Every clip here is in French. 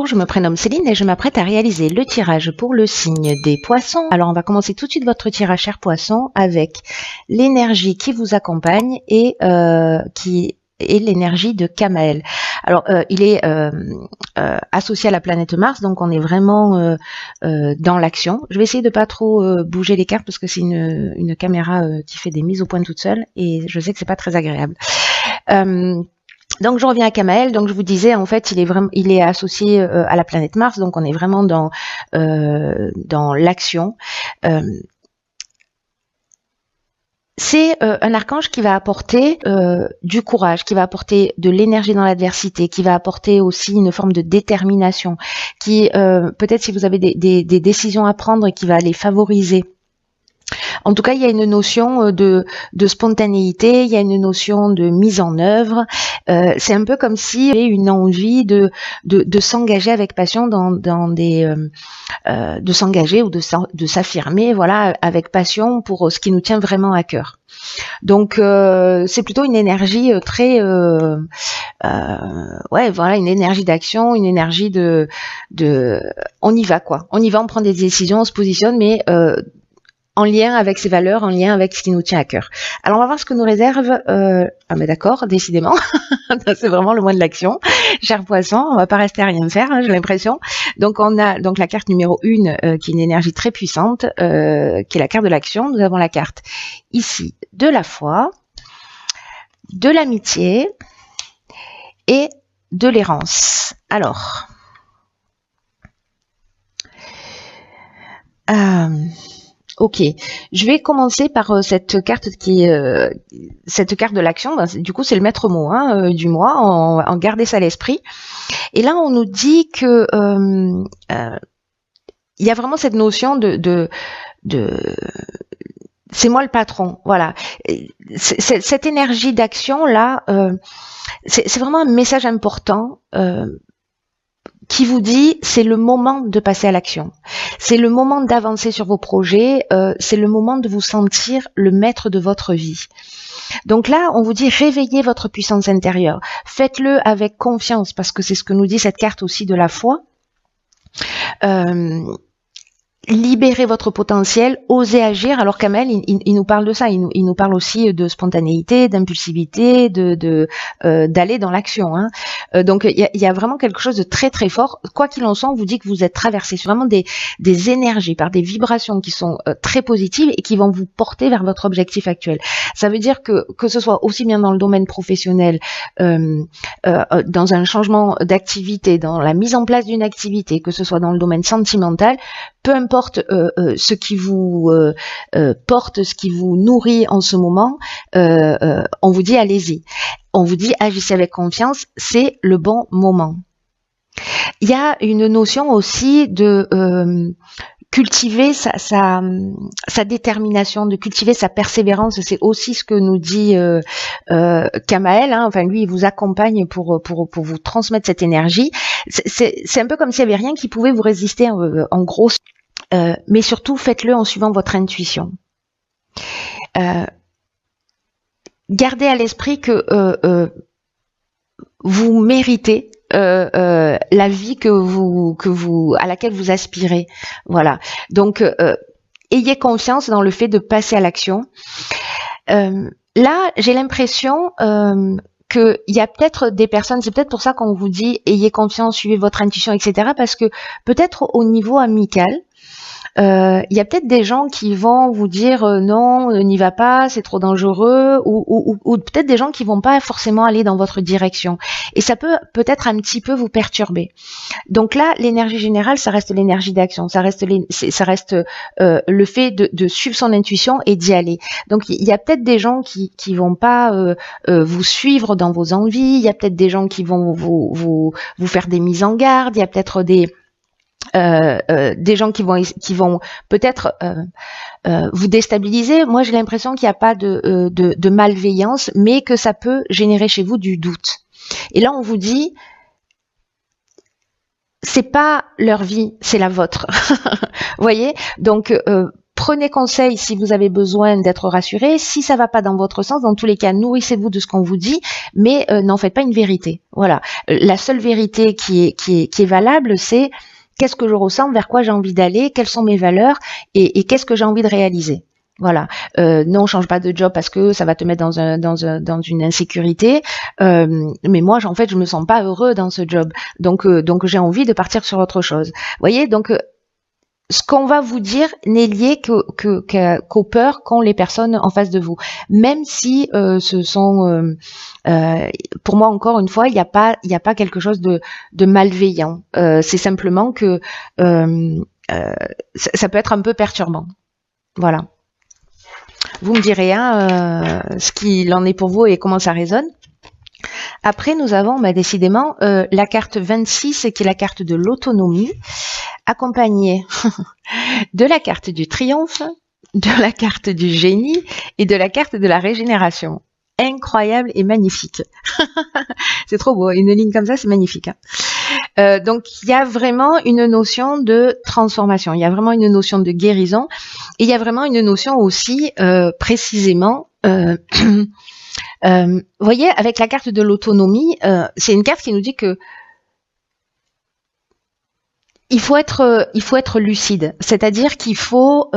Je me prénomme Céline et je m'apprête à réaliser le tirage pour le signe des poissons. Alors on va commencer tout de suite votre tirage, chers poissons, avec l'énergie qui vous accompagne et qui est l'énergie de Kamael. Alors il est associé à la planète Mars, donc on est vraiment dans l'action. Je vais essayer de pas trop bouger les cartes parce que c'est une caméra qui fait des mises au point toute seule et je sais que c'est pas très agréable. Donc je reviens à Kamael. Donc je vous disais, en fait, il est associé à la planète Mars, donc on est vraiment dans l'action. C'est un archange qui va apporter du courage, qui va apporter de l'énergie dans l'adversité, qui va apporter aussi une forme de détermination, qui peut-être si vous avez des décisions à prendre, qui va les favoriser. En tout cas, il y a une notion de spontanéité, il y a une notion de mise en œuvre. C'est un peu comme s'il y avait une envie de s'engager avec passion dans des de s'engager ou de s'affirmer, voilà, avec passion pour ce qui nous tient vraiment à cœur. Donc c'est plutôt une énergie très ouais, voilà, une énergie d'action, une énergie de on y va quoi. On y va, on prend des décisions, on se positionne, mais en lien avec ses valeurs, en lien avec ce qui nous tient à cœur. Alors on va voir ce que nous réserve. Ah mais d'accord, décidément, c'est vraiment le mois de l'action. Cher poisson, on va pas rester à rien faire, hein, j'ai l'impression. Donc on a donc la carte numéro 1 qui est une énergie très puissante, qui est la carte de l'action. Nous avons la carte ici de la foi, de l'amitié et de l'errance. Alors. Ok, je vais commencer par cette carte qui est cette carte de l'action. Du coup, c'est le maître mot du mois. En garder ça à l'esprit. Et là, on nous dit que il y a vraiment cette notion de c'est moi le patron. Voilà, cette énergie d'action là, c'est vraiment un message important. Qui vous dit c'est le moment de passer à l'action, c'est le moment d'avancer sur vos projets, c'est le moment de vous sentir le maître de votre vie. Donc là, on vous dit réveillez votre puissance intérieure, faites-le avec confiance parce que c'est ce que nous dit cette carte aussi de la foi. Libérez votre potentiel, osez agir. Alors Kamael, il nous parle de ça, il nous parle aussi de spontanéité, d'impulsivité, d'aller dans l'action. Hein. Donc il y a vraiment quelque chose de très très fort. Quoi qu'il en soit, on vous dit que vous êtes traversé sur vraiment des énergies, par des vibrations qui sont très positives et qui vont vous porter vers votre objectif actuel. Ça veut dire que ce soit aussi bien dans le domaine professionnel, dans un changement d'activité, dans la mise en place d'une activité, que ce soit dans le domaine sentimental, peu importe ce qui vous porte, ce qui vous nourrit en ce moment, on vous dit allez-y. On vous dit agissez avec confiance, c'est le bon moment. Il y a une notion aussi de cultiver sa détermination, de cultiver sa persévérance. C'est aussi ce que nous dit Kamael. Hein. Enfin, lui, il vous accompagne pour vous transmettre cette énergie. C'est un peu comme s'il n'y avait rien qui pouvait vous résister en gros. Mais surtout, faites-le en suivant votre intuition. Gardez à l'esprit que vous méritez la vie à laquelle vous aspirez. Voilà. Donc, ayez confiance dans le fait de passer à l'action. Là, j'ai l'impression qu'il y a peut-être des personnes, c'est peut-être pour ça qu'on vous dit ayez confiance, suivez votre intuition, etc. Parce que peut-être au niveau amical, il y a peut-être des gens qui vont vous dire non, n'y va pas, c'est trop dangereux, ou peut-être des gens qui vont pas forcément aller dans votre direction. Et ça peut peut-être un petit peu vous perturber. Donc là, l'énergie générale, ça reste l'énergie d'action, ça reste le fait de suivre son intuition et d'y aller. Donc il y a peut-être des gens qui vont pas vous suivre dans vos envies, il y a peut-être des gens qui vont vous faire des mises en garde, il y a peut-être des gens qui vont peut-être vous déstabiliser. Moi, j'ai l'impression qu'il n'y a pas de malveillance, mais que ça peut générer chez vous du doute. Et là, on vous dit, c'est pas leur vie, c'est la vôtre. Vous voyez ? Donc, prenez conseil si vous avez besoin d'être rassuré. Si ça va pas dans votre sens, dans tous les cas, nourrissez-vous de ce qu'on vous dit, mais n'en faites pas une vérité. Voilà. La seule vérité qui est valable, c'est qu'est-ce que je ressens, vers quoi j'ai envie d'aller, quelles sont mes valeurs et qu'est-ce que j'ai envie de réaliser. Voilà. Non, change pas de job parce que ça va te mettre dans une insécurité. Mais moi, en fait, je me sens pas heureux dans ce job. Donc j'ai envie de partir sur autre chose. Vous voyez, donc ce qu'on va vous dire n'est lié qu'aux peurs qu'ont les personnes en face de vous. Même si ce sont, pour moi encore une fois, il n'y a pas quelque chose de malveillant. C'est simplement que ça peut être un peu perturbant. Voilà. Vous me direz ce qu'il en est pour vous et comment ça résonne. Après, nous avons décidément la carte 26 qui est la carte de l'autonomie, accompagnée de la carte du triomphe, de la carte du génie et de la carte de la régénération. Incroyable et magnifique. C'est trop beau, une ligne comme ça, c'est magnifique. Donc, il y a vraiment une notion de transformation, il y a vraiment une notion de guérison et il y a vraiment une notion aussi précisément... vous voyez, avec la carte de l'autonomie, c'est une carte qui nous dit que il faut être lucide, c'est-à-dire qu'il faut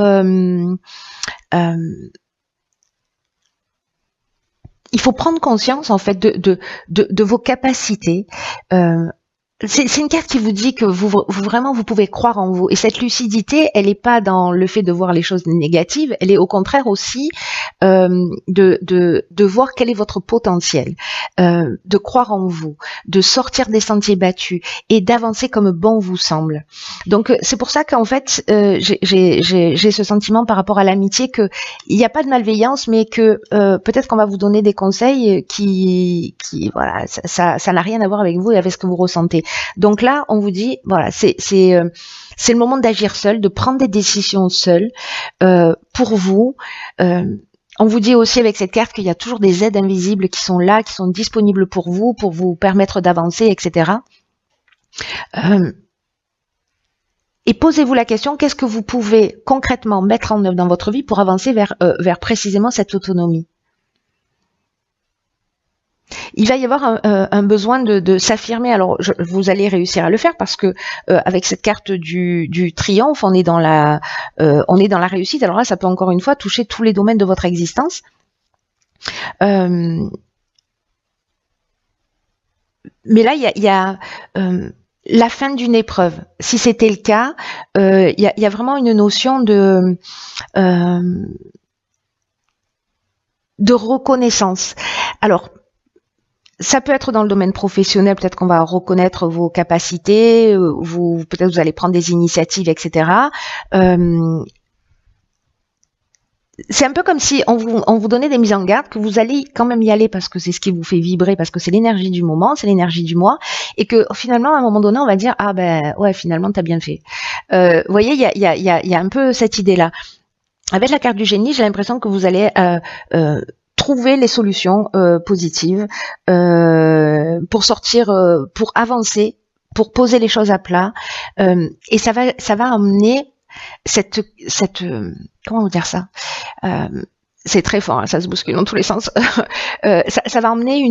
il faut prendre conscience en fait de vos capacités. C'est une carte qui vous dit que vraiment vous pouvez croire en vous, et cette lucidité, elle n'est pas dans le fait de voir les choses négatives, elle est au contraire aussi de voir quel est votre potentiel, de croire en vous, de sortir des sentiers battus et d'avancer comme bon vous semble. Donc c'est pour ça qu'en fait j'ai ce sentiment par rapport à l'amitié que il n'y a pas de malveillance, mais que peut-être qu'on va vous donner des conseils qui voilà, ça n'a rien à voir avec vous et avec ce que vous ressentez. Donc là, on vous dit, voilà, c'est le moment d'agir seul, de prendre des décisions seul pour vous. On vous dit aussi avec cette carte qu'il y a toujours des aides invisibles qui sont là, qui sont disponibles pour vous permettre d'avancer, etc. Et posez-vous la question, qu'est-ce que vous pouvez concrètement mettre en œuvre dans votre vie pour avancer vers précisément cette autonomie? Il va y avoir un besoin de s'affirmer. Alors, vous allez réussir à le faire parce que avec cette carte du triomphe, on est dans la réussite. Alors là, ça peut encore une fois toucher tous les domaines de votre existence. Mais là, il y a la fin d'une épreuve. Si c'était le cas, il y a vraiment une notion de reconnaissance. Alors, ça peut être dans le domaine professionnel, peut-être qu'on va reconnaître vos capacités, peut-être vous allez prendre des initiatives, etc. C'est un peu comme si on vous donnait des mises en garde, que vous allez quand même y aller parce que c'est ce qui vous fait vibrer, parce que c'est l'énergie du moment, c'est l'énergie du mois, et que finalement à un moment donné on va dire ah ben ouais, finalement t'as bien fait. Vous voyez, il y a un peu cette idée-là. Avec la carte du génie, j'ai l'impression que vous allez trouver les solutions positives pour sortir, pour avancer, pour poser les choses à plat, et ça va amener cette comment vous dire ça, c'est très fort, hein, ça se bouscule dans tous les sens. Ça va emmener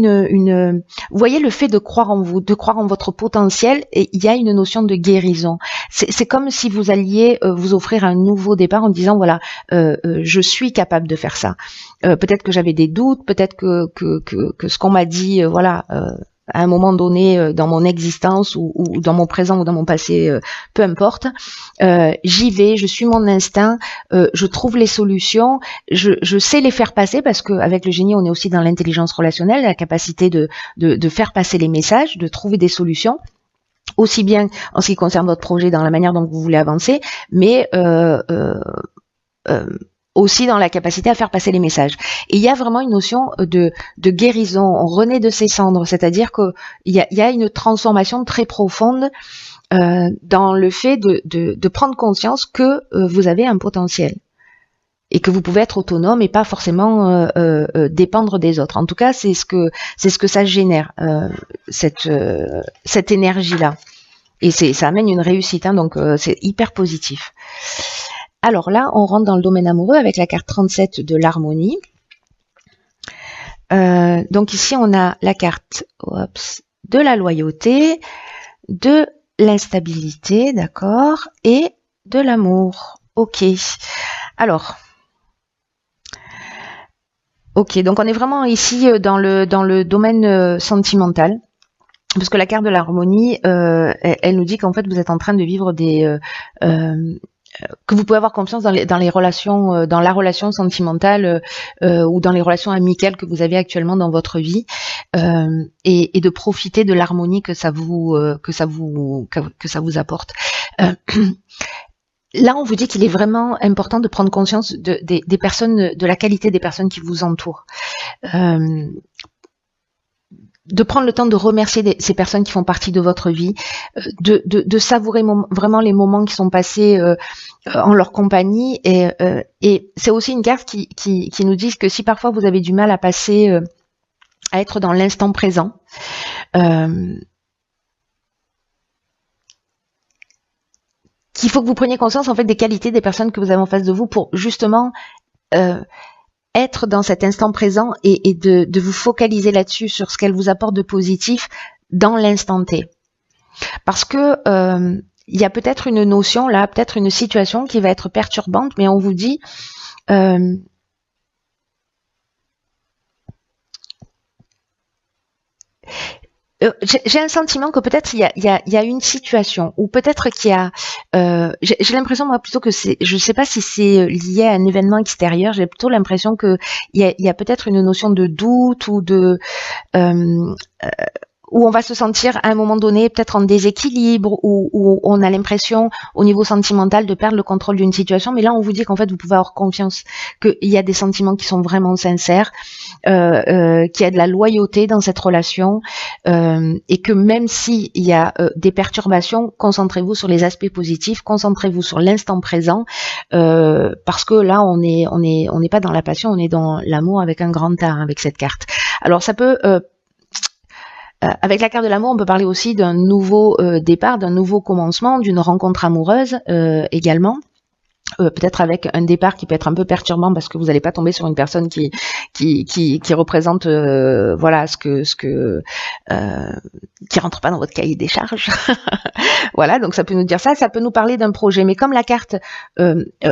vous voyez, le fait de croire en vous, de croire en votre potentiel, et il y a une notion de guérison. C'est comme si vous alliez vous offrir un nouveau départ en disant voilà, je suis capable de faire ça. Peut-être que j'avais des doutes, peut-être que ce qu'on m'a dit, voilà. À un moment donné dans mon existence ou dans mon présent ou dans mon passé, peu importe, j'y vais, je suis mon instinct, je trouve les solutions, je sais les faire passer parce qu'avec le génie on est aussi dans l'intelligence relationnelle, la capacité de faire passer les messages, de trouver des solutions, aussi bien en ce qui concerne votre projet, dans la manière dont vous voulez avancer, mais aussi dans la capacité à faire passer les messages. Et il y a vraiment une notion de guérison, on renaît de ses cendres, c'est-à-dire qu'il y a une transformation très profonde dans le fait de prendre conscience que vous avez un potentiel et que vous pouvez être autonome et pas forcément dépendre des autres. En tout cas, c'est ce que ça génère, cette énergie-là. Et ça amène une réussite, hein, donc c'est hyper positif. Alors là, on rentre dans le domaine amoureux avec la carte 37 de l'harmonie. Donc ici, on a la carte de la loyauté, de l'instabilité, d'accord, et de l'amour. Ok. Alors, ok, donc on est vraiment ici dans le domaine sentimental. Parce que la carte de l'harmonie, elle nous dit qu'en fait, vous êtes en train de vivre que vous pouvez avoir confiance dans les relations, dans la relation sentimentale ou dans les relations amicales que vous avez actuellement dans votre vie, et de profiter de l'harmonie que ça vous apporte. Là, on vous dit qu'il est vraiment important de prendre conscience des personnes, de la qualité des personnes qui vous entourent. De prendre le temps de remercier ces personnes qui font partie de votre vie, de savourer vraiment les moments qui sont passés en leur compagnie. Et c'est aussi une carte qui nous dit que si parfois vous avez du mal à passer, à être dans l'instant présent, qu'il faut que vous preniez conscience en fait des qualités des personnes que vous avez en face de vous pour justement être dans cet instant présent et de vous focaliser là-dessus, sur ce qu'elle vous apporte de positif dans l'instant T. Parce que il y a peut-être une notion là, peut-être une situation qui va être perturbante, mais on vous dit j'ai un sentiment que peut-être il y a une situation, ou peut-être qu'il y a j'ai l'impression moi plutôt que c'est, je sais pas si c'est lié à un événement extérieur, j'ai plutôt l'impression que il y a peut-être une notion de doute ou de où on va se sentir à un moment donné peut-être en déséquilibre, où on a l'impression au niveau sentimental de perdre le contrôle d'une situation, mais là on vous dit qu'en fait vous pouvez avoir confiance qu'il y a des sentiments qui sont vraiment sincères, qu'il y a de la loyauté dans cette relation, et que même s'il y a des perturbations, concentrez-vous sur les aspects positifs, concentrez-vous sur l'instant présent, parce que là on n'est pas dans la passion, on est dans l'amour avec un grand A avec cette carte. Alors ça peut avec la carte de l'amour, on peut parler aussi d'un nouveau départ, d'un nouveau commencement, d'une rencontre amoureuse également. Peut-être avec un départ qui peut être un peu perturbant parce que vous n'allez pas tomber sur une personne qui représente voilà qui rentre pas dans votre cahier des charges. Voilà, donc ça peut nous dire ça peut nous parler d'un projet, mais comme la carte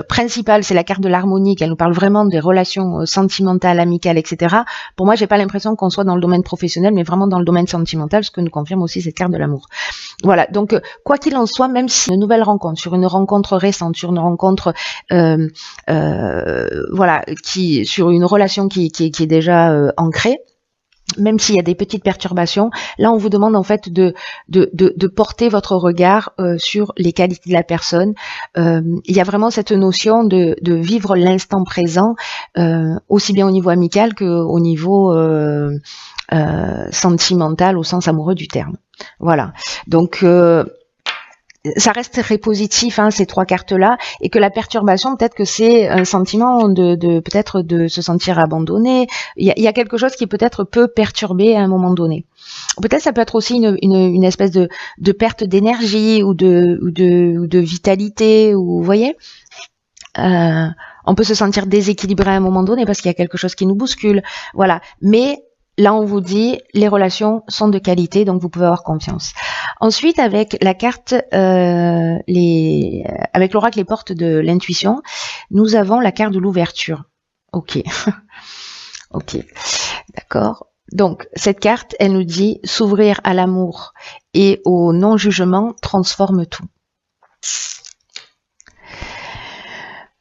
principale c'est la carte de l'harmonie, qu'elle nous parle vraiment des relations sentimentales, amicales, etc. Pour moi, j'ai pas l'impression qu'on soit dans le domaine professionnel, mais vraiment dans le domaine sentimental, ce que nous confirme aussi cette carte de l'amour. Voilà, donc quoi qu'il en soit, même si une nouvelle rencontre, sur une rencontre récente, sur une rencontre voilà, sur une relation qui est déjà ancrée, même s'il y a des petites perturbations, là on vous demande en fait de porter votre regard sur les qualités de la personne. Il y a vraiment cette notion de vivre l'instant présent, aussi bien au niveau amical qu'au niveau sentimental au sens amoureux du terme. Voilà, donc ça reste très positif, hein, ces trois cartes-là, et que la perturbation, peut-être que c'est un sentiment peut-être de se sentir abandonné. Il y a quelque chose qui peut-être peut perturber à un moment donné. Peut-être ça peut être aussi une espèce de perte d'énergie ou de vitalité, ou vous voyez. On peut se sentir déséquilibré à un moment donné parce qu'il y a quelque chose qui nous bouscule. Voilà, mais là, on vous dit, les relations sont de qualité, donc vous pouvez avoir confiance. Ensuite, avec la carte, avec l'oracle les portes de l'intuition, nous avons la carte de l'ouverture. Ok, ok, d'accord. Donc, cette carte, elle nous dit, s'ouvrir à l'amour et au non-jugement transforme tout.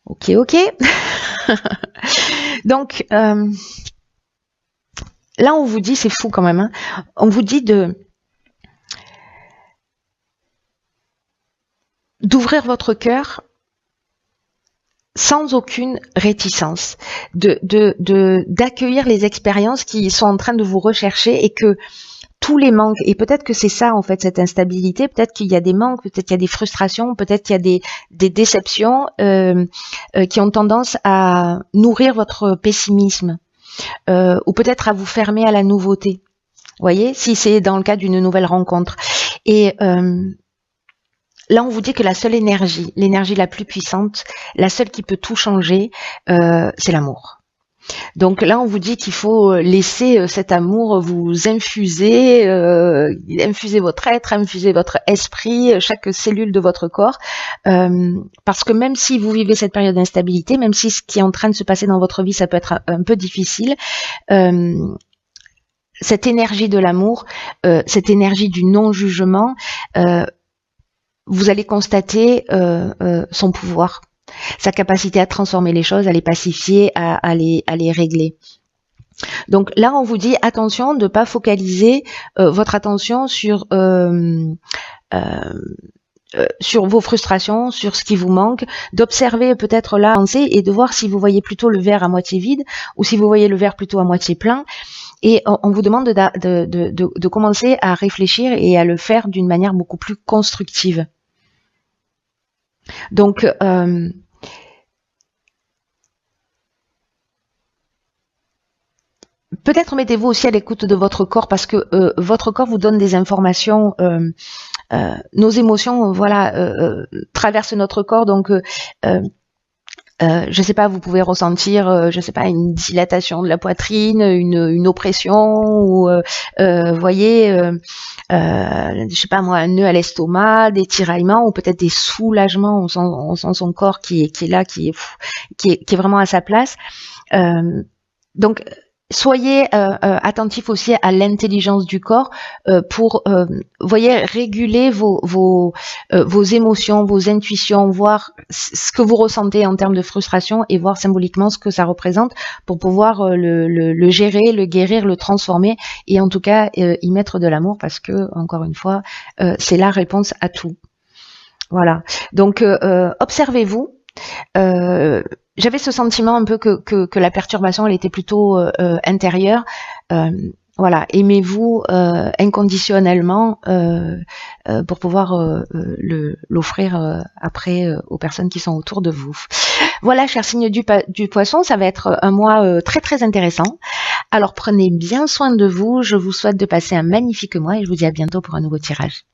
Ok, ok. Donc, là, on vous dit, c'est fou quand même, hein, on vous dit d'ouvrir votre cœur sans aucune réticence, d'accueillir les expériences qui sont en train de vous rechercher, et que tous les manques, et peut-être que c'est ça en fait cette instabilité, peut-être qu'il y a des manques, peut-être qu'il y a des frustrations, peut-être qu'il y a des déceptions qui ont tendance à nourrir votre pessimisme. Ou peut-être à vous fermer à la nouveauté. Vous voyez, si c'est dans le cas d'une nouvelle rencontre. Et là, on vous dit que la seule énergie, l'énergie la plus puissante, la seule qui peut tout changer, c'est l'amour. Donc là, on vous dit qu'il faut laisser cet amour vous infuser, infuser votre être, infuser votre esprit, chaque cellule de votre corps, parce que même si vous vivez cette période d'instabilité, même si ce qui est en train de se passer dans votre vie, ça peut être un peu difficile, cette énergie de l'amour, cette énergie du non-jugement, vous allez constater son pouvoir, sa capacité à transformer les choses, à les pacifier, à les régler. Donc là, on vous dit attention de ne pas focaliser votre attention sur vos frustrations, sur ce qui vous manque, d'observer peut-être là, et de voir si vous voyez plutôt le verre à moitié vide ou si vous voyez le verre plutôt à moitié plein. Et on vous demande de commencer à réfléchir et à le faire d'une manière beaucoup plus constructive. Donc, peut-être mettez-vous aussi à l'écoute de votre corps parce que votre corps vous donne des informations. Nos émotions, voilà, traversent notre corps. Donc, je sais pas, vous pouvez ressentir, je sais pas, une dilatation de la poitrine, une oppression, ou voyez, je sais pas moi, un nœud à l'estomac, des tiraillements, ou peut-être des soulagements. On sent son corps qui est là, qui est vraiment à sa place. Donc soyez attentifs aussi à l'intelligence du corps pour, voyez, réguler vos émotions, vos intuitions, voir ce que vous ressentez en termes de frustration et voir symboliquement ce que ça représente pour pouvoir le gérer, le guérir, le transformer et en tout cas y mettre de l'amour parce que, encore une fois, c'est la réponse à tout. Voilà. Donc, observez-vous. J'avais ce sentiment un peu que la perturbation elle était plutôt intérieure. Voilà, aimez-vous inconditionnellement pour pouvoir l'offrir après aux personnes qui sont autour de vous. Voilà, chers signes du poisson, ça va être un mois très très intéressant. Alors prenez bien soin de vous, je vous souhaite de passer un magnifique mois et je vous dis à bientôt pour un nouveau tirage.